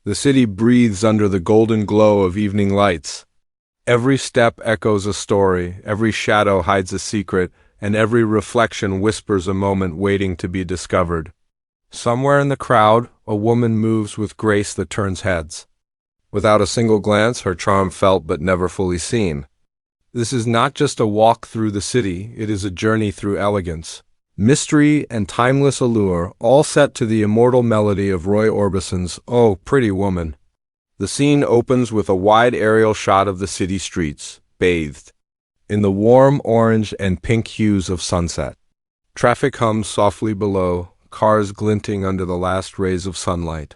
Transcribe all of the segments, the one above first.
The city breathes under the golden glow of evening lights. Every step echoes a story, every shadow hides a secret, and every reflection whispers a moment waiting to be discovered. Somewhere in the crowd, a woman moves with grace that turns heads. Without a single glance, her charm felt but never fully seen. This is not just a walk through the city, it is a journey through elegance, mystery, and timeless allure, all set to the immortal melody of Roy Orbison's "Oh, Pretty Woman." The scene opens with a wide aerial shot of the city streets, bathed in the warm orange and pink hues of sunset. Traffic hums softly below, cars glinting under the last rays of sunlight.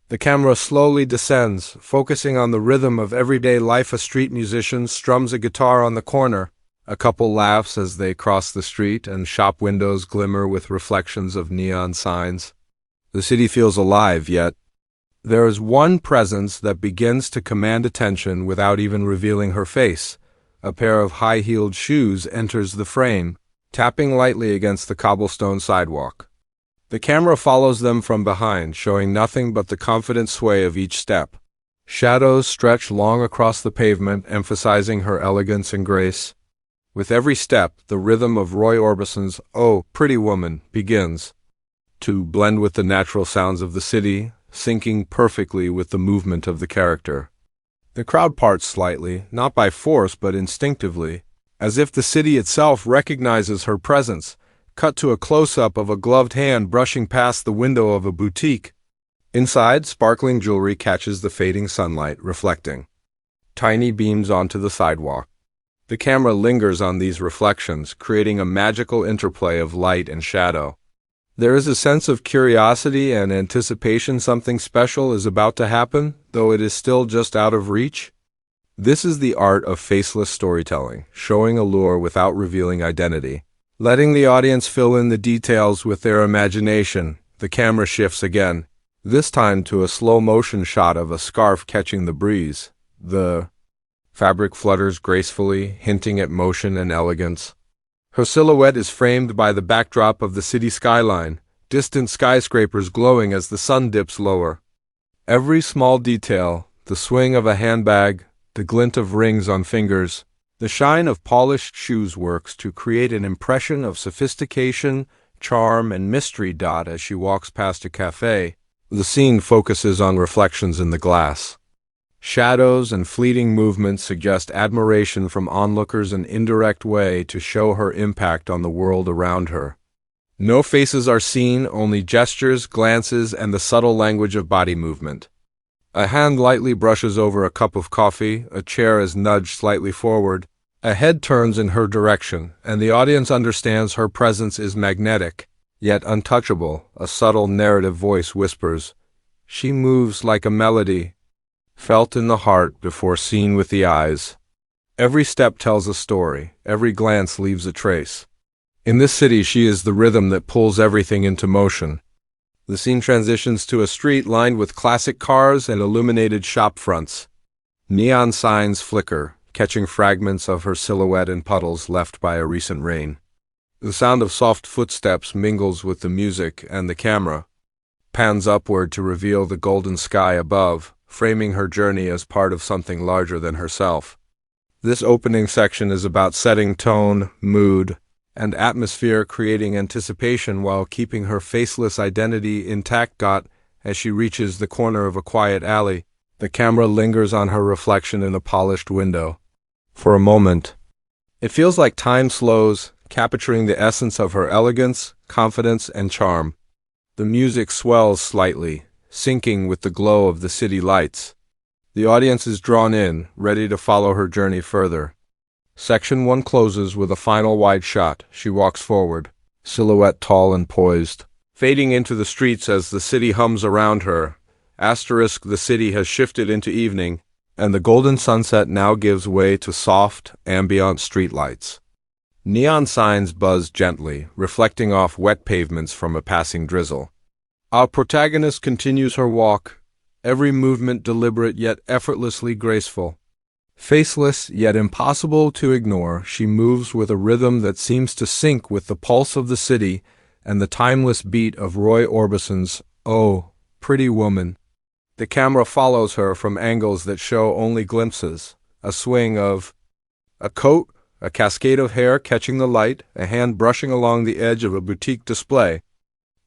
The camera slowly descends, focusing on the rhythm of everyday life. A street musician strums a guitar on the corner. A couple laughs as they cross the street, and shop windows glimmer with reflections of neon signs. The city feels alive, yet there is one presence that begins to command attention without even revealing her face. A pair of high-heeled shoes enters the frame, tapping lightly against the cobblestone sidewalk. The camera follows them from behind, showing nothing but the confident sway of each step. Shadows stretch long across the pavement, emphasizing her elegance and grace. With every step, the rhythm of Roy Orbison's "Oh, Pretty Woman" begins to blend with the natural sounds of the city, syncing perfectly with the movement of the character. The crowd parts slightly, not by force but instinctively, as if the city itself recognizes her presence. Cut to a close-up of a gloved hand brushing past the window of a boutique. Inside, sparkling jewelry catches the fading sunlight, reflecting tiny beams onto the sidewalk. The camera lingers on these reflections, creating a magical interplay of light and shadow. There is a sense of curiosity and anticipation. Something special is about to happen, though it is still just out of reach. This is the art of faceless storytelling, showing allure without revealing identity. Letting the audience fill in the details with their imagination. The camera shifts again, this time to a slow-motion shot of a scarf catching the breeze. The fabric flutters gracefully, hinting at motion and elegance. Her silhouette is framed by the backdrop of the city skyline, distant skyscrapers glowing as the sun dips lower. Every small detail, the swing of a handbag, the glint of rings on fingers, the shine of polished shoes works to create an impression of sophistication, charm, and mystery. As she walks past a cafe, the scene focuses on reflections in the glass. Shadows and fleeting movements suggest admiration from onlookers, an indirect way to show her impact on the world around her. No faces are seen, only gestures, glances, and the subtle language of body movement. A hand lightly brushes over a cup of coffee, a chair is nudged slightly forward, a head turns in her direction, and the audience understands her presence is magnetic, yet untouchable. A subtle narrative voice whispers, "She moves like a melody, felt in the heart before seen with the eyes." Every step tells a story, every glance leaves a trace. In this city, she is the rhythm that pulls everything into motion. The scene transitions to a street lined with classic cars and illuminated shop fronts. Neon signs flicker, catching fragments of her silhouette in puddles left by a recent rain. The sound of soft footsteps mingles with the music, and the camera pans upward to reveal the golden sky above, framing her journey as part of something larger than herself. This opening section is about setting tone, mood, and atmosphere, creating anticipation while keeping her faceless identity intact. As she reaches the corner of a quiet alley, the camera lingers on her reflection in a polished window. For a moment, it feels like time slows, capturing the essence of her elegance, confidence, and charm. The music swells slightly, syncing with the glow of the city lights. The audience is drawn in, ready to follow her journey further. Section 1 closes with a final wide shot. She walks forward, silhouette tall and poised, fading into the streets as the city hums around her. The city has shifted into evening, and the golden sunset now gives way to soft, ambient streetlights. Neon signs buzz gently, reflecting off wet pavements from a passing drizzle. Our protagonist continues her walk, every movement deliberate yet effortlessly graceful. Faceless yet impossible to ignore, she moves with a rhythm that seems to sync with the pulse of the city and the timeless beat of Roy Orbison's "Oh, Pretty Woman." The camera follows her from angles that show only glimpses, a swing of a coat, a cascade of hair catching the light, a hand brushing along the edge of a boutique display.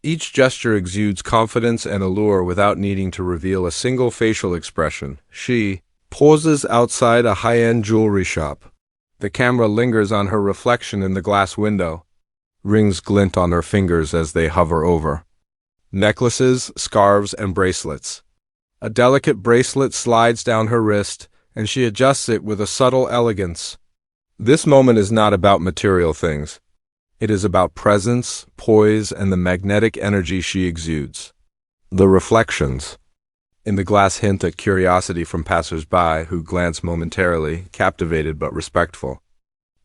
Each gesture exudes confidence and allure without needing to reveal a single facial expression. She pauses outside a high-end jewelry shop. The camera lingers on her reflection in the glass window. Rings glint on her fingers as they hover over. Necklaces, scarves, and bracelets. A delicate bracelet slides down her wrist, and she adjusts it with a subtle elegance. This moment is not about material things. It is about presence, poise, and the magnetic energy she exudes. The reflections. In the glass hint at curiosity from passers-by who glance momentarily, captivated but respectful.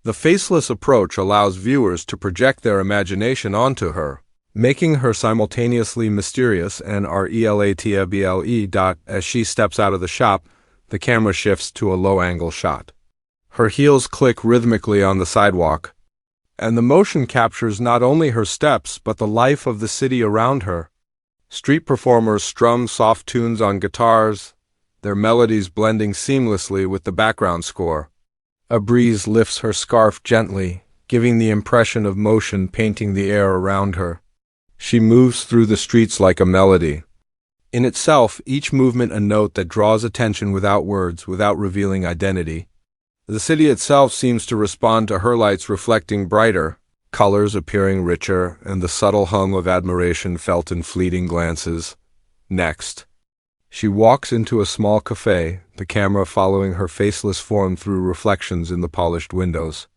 The faceless approach allows viewers to project their imagination onto her, making her simultaneously mysterious and relatable. As she steps out of the shop, the camera shifts to a low-angle shot. Her heels click rhythmically on the sidewalk, and the motion captures not only her steps but the life of the city around her. Street performers strum soft tunes on guitars, their melodies blending seamlessly with the background score. A breeze lifts her scarf gently, giving the impression of motion painting the air around her. She moves through the streets like a melody. In itself, each movement a note that draws attention without words, without revealing identity. The city itself seems to respond to her lights reflecting brighter, colors appearing richer, and the subtle hum of admiration felt in fleeting glances. Next, she walks into a small cafe, the camera following her faceless form through reflections in the polished windows.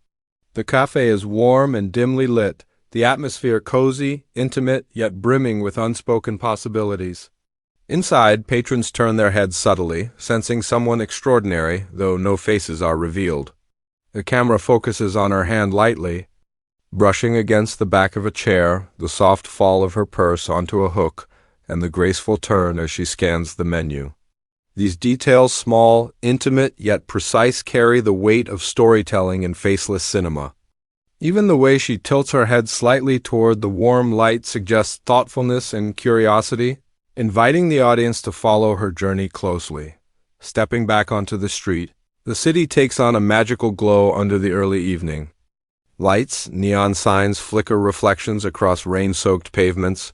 The cafe is warm and dimly lit, the atmosphere cozy, intimate, yet brimming with unspoken possibilities. Inside, patrons turn their heads subtly, sensing someone extraordinary, though no faces are revealed. The camera focuses on her hand lightly, brushing against the back of a chair, the soft fall of her purse onto a hook, and the graceful turn as she scans the menu. These details, small, intimate, yet precise, carry the weight of storytelling in faceless cinema. Even the way she tilts her head slightly toward the warm light suggests thoughtfulness and curiosity, inviting the audience to follow her journey closely. Stepping back onto the street, the city takes on a magical glow under the early evening. Lights, neon signs flicker reflections across rain-soaked pavements.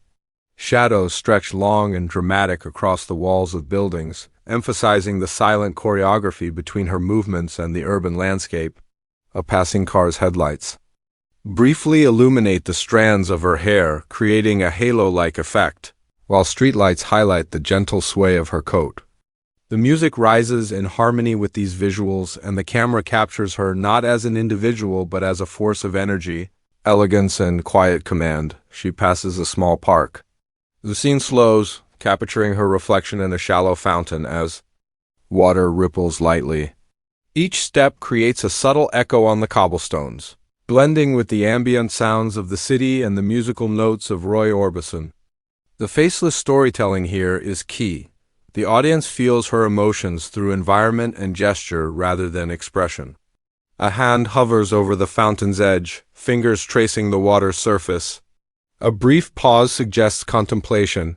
Shadows stretch long and dramatic across the walls of buildings, emphasizing the silent choreography between her movements and the urban landscape. A passing car's headlights briefly illuminate the strands of her hair, creating a halo-like effect, while streetlights highlight the gentle sway of her coat. The music rises in harmony with these visuals, and the camera captures her not as an individual but as a force of energy, elegance, and quiet command. She passes a small park. The scene slows, capturing her reflection in a shallow fountain as water ripples lightly. Each step creates a subtle echo on the cobblestones, blending with the ambient sounds of the city and the musical notes of Roy Orbison. The faceless storytelling here is key. The audience feels her emotions through environment and gesture rather than expression. A hand hovers over the fountain's edge, fingers tracing the water's surface. A brief pause suggests contemplation.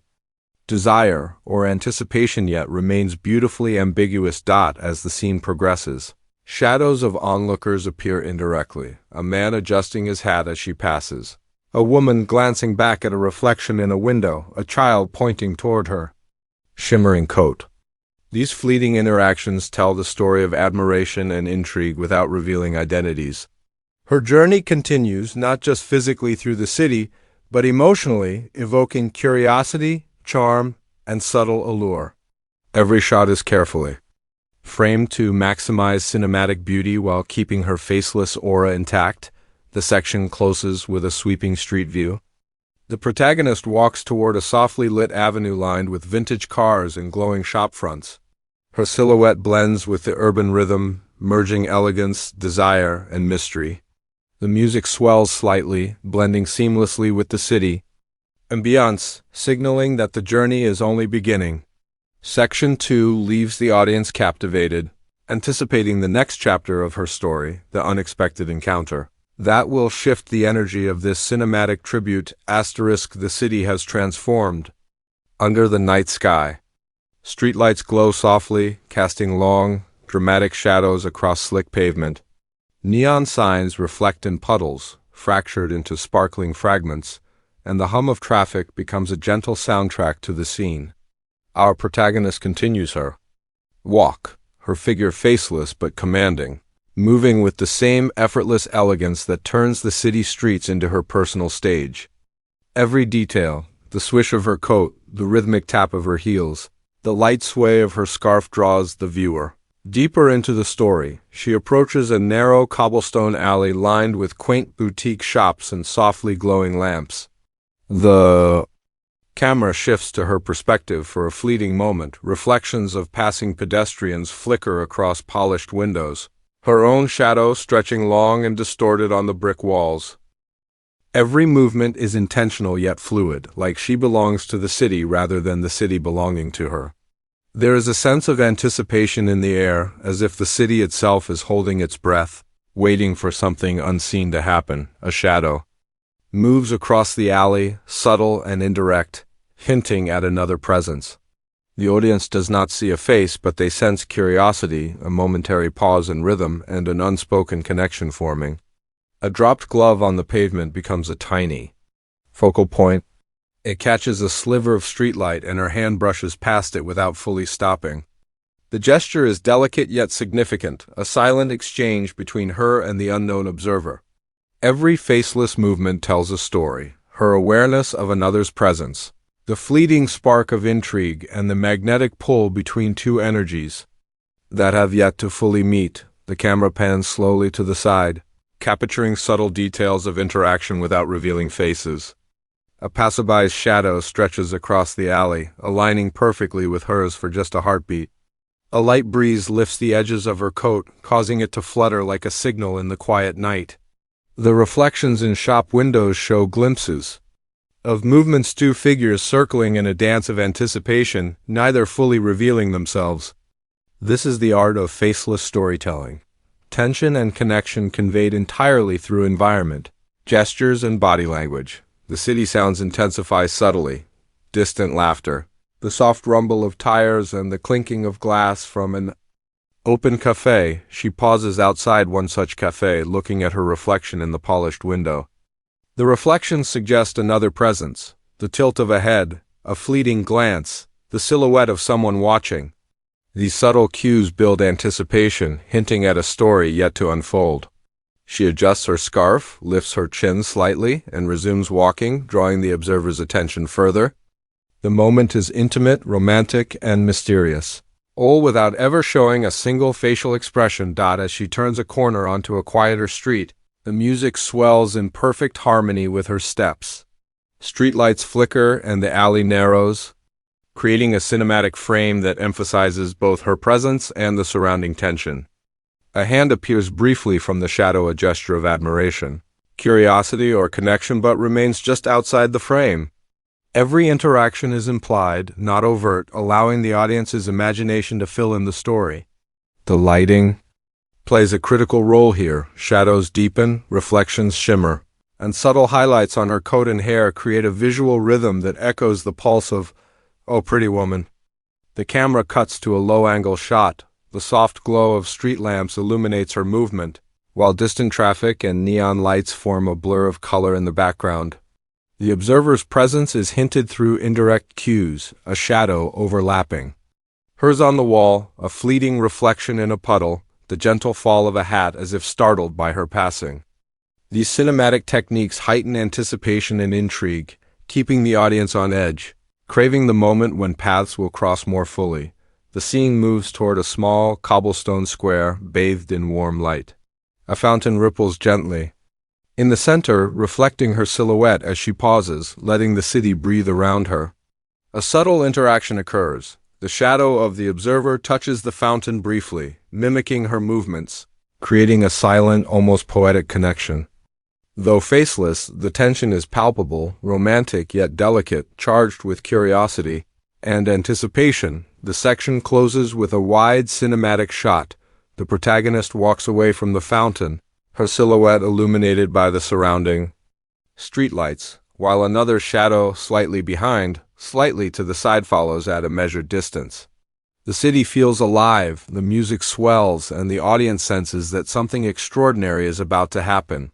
Desire, or anticipation yet, remains beautifully ambiguous as the scene progresses. Shadows of onlookers appear indirectly, a man adjusting his hat as she passes, a woman glancing back at a reflection in a window, a child pointing toward her. Shimmering coat. These fleeting interactions tell the story of admiration and intrigue without revealing identities. Her journey continues not just physically through the city, but emotionally, evoking curiosity, charm, and subtle allure. Every shot is carefully framed to maximize cinematic beauty while keeping her faceless aura intact. The section closes with a sweeping street view. The protagonist walks toward a softly lit avenue lined with vintage cars and glowing shop fronts. Her silhouette blends with the urban rhythm, merging elegance, desire, and mystery. The music swells slightly, blending seamlessly with the city. Ambiance, signaling that the journey is only beginning. Section 2 leaves the audience captivated, anticipating the next chapter of her story, the unexpected encounter. That will shift the energy of this cinematic tribute. The city has transformed. Under the night sky. Streetlights glow softly, casting long, dramatic shadows across slick pavement. Neon signs reflect in puddles, fractured into sparkling fragments, and the hum of traffic becomes a gentle soundtrack to the scene. Our protagonist continues her walk, her figure faceless but commanding, moving with the same effortless elegance that turns the city streets into her personal stage. Every detail, the swish of her coat, the rhythmic tap of her heels, the light sway of her scarf draws the viewer deeper into the story. She approaches a narrow cobblestone alley lined with quaint boutique shops and softly glowing lamps. The camera shifts to her perspective for a fleeting moment. Reflections of passing pedestrians flicker across polished windows, her own shadow stretching long and distorted on the brick walls. Every movement is intentional yet fluid, like she belongs to the city rather than the city belonging to her. There is a sense of anticipation in the air, as if the city itself is holding its breath, waiting for something unseen to happen. A shadow moves across the alley, subtle and indirect, hinting at another presence. The audience does not see a face, but they sense curiosity, a momentary pause in rhythm, and an unspoken connection forming. A dropped glove on the pavement becomes a tiny focal point. It catches a sliver of streetlight and her hand brushes past it without fully stopping. The gesture is delicate yet significant, a silent exchange between her and the unknown observer. Every faceless movement tells a story, her awareness of another's presence, the fleeting spark of intrigue, and the magnetic pull between two energies that have yet to fully meet. The camera pans slowly to the side, capturing subtle details of interaction without revealing faces. A passerby's shadow stretches across the alley, aligning perfectly with hers for just a heartbeat. A light breeze lifts the edges of her coat, causing it to flutter like a signal in the quiet night. The reflections in shop windows show glimpses of movements, two figures circling in a dance of anticipation, neither fully revealing themselves. This is the art of faceless storytelling. Tension and connection conveyed entirely through environment, gestures, and body language. The city sounds intensify subtly. Distant laughter, the soft rumble of tires, and the clinking of glass from an open cafe. She pauses outside one such cafe, looking at her reflection in the polished window. The reflections suggest another presence, the tilt of a head, a fleeting glance, the silhouette of someone watching. These subtle cues build anticipation, hinting at a story yet to unfold. She adjusts her scarf, lifts her chin slightly, and resumes walking, drawing the observer's attention further. The moment is intimate, romantic, and mysterious, all without ever showing a single facial expression. As she turns a corner onto a quieter street, the music swells in perfect harmony with her steps. Streetlights flicker and the alley narrows, creating a cinematic frame that emphasizes both her presence and the surrounding tension. A hand appears briefly from the shadow, a gesture of admiration, curiosity, or connection, but remains just outside the frame. Every interaction is implied, not overt, allowing the audience's imagination to fill in the story. The lighting plays a critical role here. Shadows deepen, reflections shimmer, and subtle highlights on her coat and hair create a visual rhythm that echoes the pulse of "Oh, Pretty Woman." The camera cuts to a low-angle shot. The soft glow of street lamps illuminates her movement, while distant traffic and neon lights form a blur of color in the background. The observer's presence is hinted through indirect cues, a shadow overlapping hers on the wall, a fleeting reflection in a puddle, the gentle fall of a hat as if startled by her passing. These cinematic techniques heighten anticipation and intrigue, keeping the audience on edge, craving the moment when paths will cross more fully. The scene moves toward a small cobblestone square bathed in warm light. A fountain ripples gently in the center, reflecting her silhouette as she pauses, letting the city breathe around her. A subtle interaction occurs. The shadow of the observer touches the fountain briefly, mimicking her movements, creating a silent, almost poetic connection. Though faceless, the tension is palpable, romantic yet delicate, charged with curiosity and anticipation. The section closes with a wide cinematic shot. The protagonist walks away from the fountain, her silhouette illuminated by the surrounding streetlights, while another shadow slightly behind, slightly to the side follows at a measured distance. The city feels alive, the music swells, and the audience senses that something extraordinary is about to happen.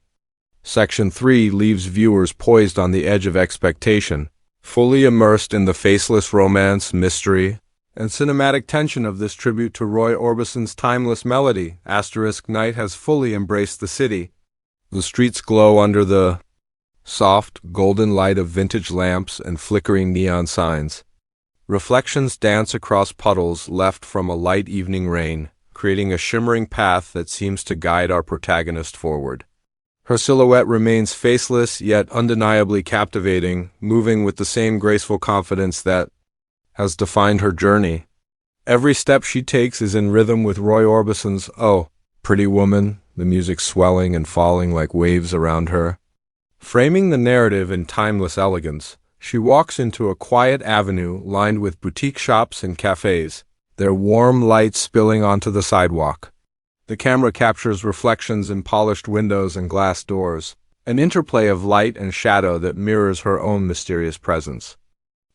Section 3 leaves viewers poised on the edge of expectation, fully immersed in the faceless romance, mystery, and cinematic tension of this tribute to Roy Orbison's timeless melody. Night has fully embraced the city. The streets glow under the soft, golden light of vintage lamps and flickering neon signs. Reflections dance across puddles left from a light evening rain, creating a shimmering path that seems to guide our protagonist forward. Her silhouette remains faceless yet undeniably captivating, moving with the same graceful confidence that has defined her journey. Every step she takes is in rhythm with Roy Orbison's "Oh, Pretty Woman," the music swelling and falling like waves around her. Framing the narrative in timeless elegance, she walks into a quiet avenue lined with boutique shops and cafes, their warm lights spilling onto the sidewalk. The camera captures reflections in polished windows and glass doors, an interplay of light and shadow that mirrors her own mysterious presence.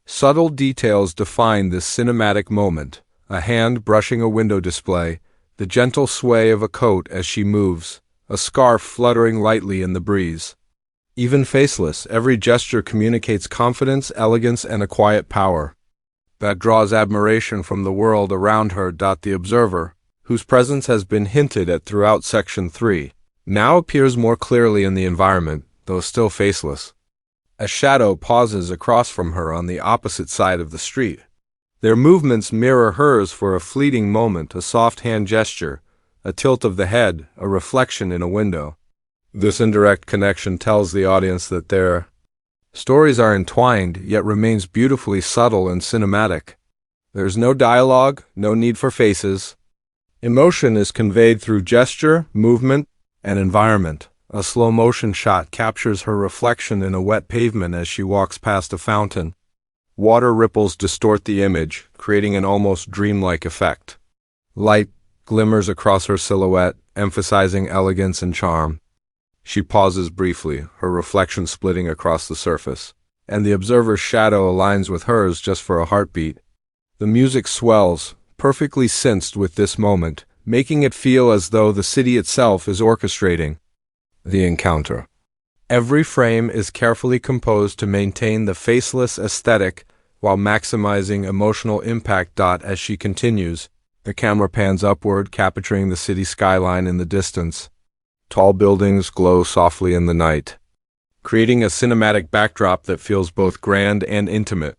Subtle details define this cinematic moment: a hand brushing a window display, the gentle sway of a coat as she moves, a scarf fluttering lightly in the breeze. Even faceless, every gesture communicates confidence, elegance, and a quiet power that draws admiration from the world around her. The observer, whose presence has been hinted at throughout Section 3, now appears more clearly in the environment, though still faceless. A shadow pauses across from her on the opposite side of the street. Their movements mirror hers for a fleeting moment, a soft hand gesture, a tilt of the head, a reflection in a window. This indirect connection tells the audience that their stories are entwined, yet remains beautifully subtle and cinematic. There's no dialogue, no need for faces. Emotion is conveyed through gesture, movement, and environment. A slow-motion shot captures her reflection in a wet pavement as she walks past a fountain. Water ripples distort the image, creating an almost dreamlike effect. Light glimmers across her silhouette, emphasizing elegance and charm. She pauses briefly, her reflection splitting across the surface, and the observer's shadow aligns with hers just for a heartbeat. The music swells, perfectly synced with this moment, making it feel as though the city itself is orchestrating the encounter. Every frame is carefully composed to maintain the faceless aesthetic while maximizing emotional impact. As she continues, the camera pans upward, capturing the city skyline in the distance. Tall buildings glow softly in the night, creating a cinematic backdrop that feels both grand and intimate.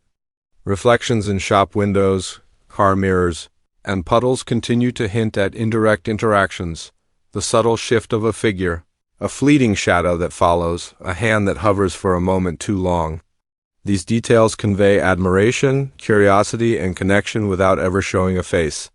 Reflections in shop windows, car mirrors, and puddles continue to hint at indirect interactions, the subtle shift of a figure, a fleeting shadow that follows, a hand that hovers for a moment too long. These details convey admiration, curiosity, and connection without ever showing a face.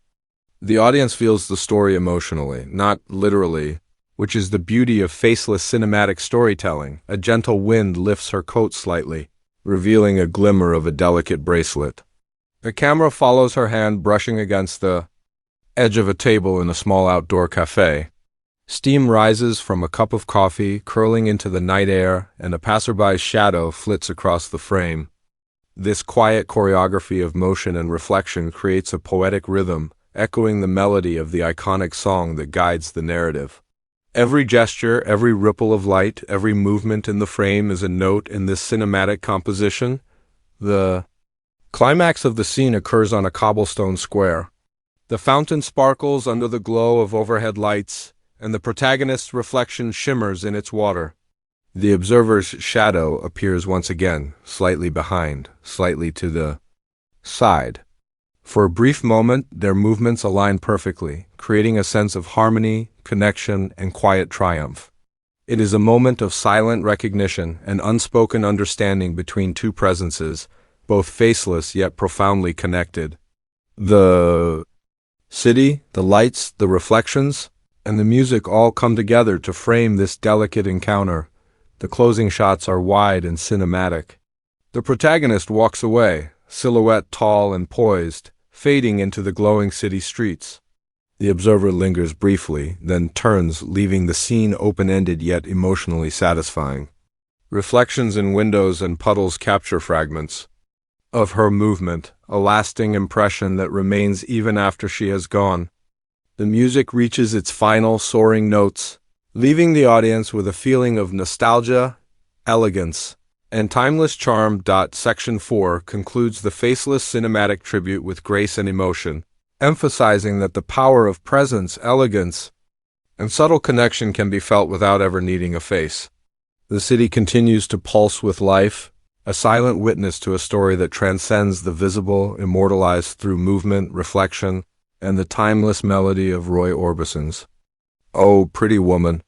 The audience feels the story emotionally, not literally, which is the beauty of faceless cinematic storytelling. A gentle wind lifts her coat slightly, revealing a glimmer of a delicate bracelet. The camera follows her hand brushing against the edge of a table in a small outdoor cafe. Steam rises from a cup of coffee, curling into the night air, and a passerby's shadow flits across the frame. This quiet choreography of motion and reflection creates a poetic rhythm, echoing the melody of the iconic song that guides the narrative. Every gesture, every ripple of light, every movement in the frame is a note in this cinematic composition. The climax of the scene occurs on a cobblestone square. The fountain sparkles under the glow of overhead lights, and the protagonist's reflection shimmers in its water. The observer's shadow appears once again, slightly behind, slightly to the side. For a brief moment, their movements align perfectly, creating a sense of harmony, connection, and quiet triumph. It is a moment of silent recognition and unspoken understanding between two presences, both faceless yet profoundly connected. The city, the lights, the reflections, and the music all come together to frame this delicate encounter. The closing shots are wide and cinematic. The protagonist walks away, silhouette tall and poised, fading into the glowing city streets. The observer lingers briefly, then turns, leaving the scene open-ended yet emotionally satisfying. Reflections in windows and puddles capture fragments. of her movement, a lasting impression that remains even after she has gone. The music reaches its final soaring notes, leaving the audience with a feeling of nostalgia, elegance, and timeless charm. Section 4 concludes the Faceless Cinematic Tribute with grace and emotion, emphasizing that the power of presence, elegance, and subtle connection can be felt without ever needing a face. The city continues to pulse with life, a silent witness to a story that transcends the visible, immortalized through movement, reflection, and the timeless melody of Roy Orbison's "Oh, Pretty Woman."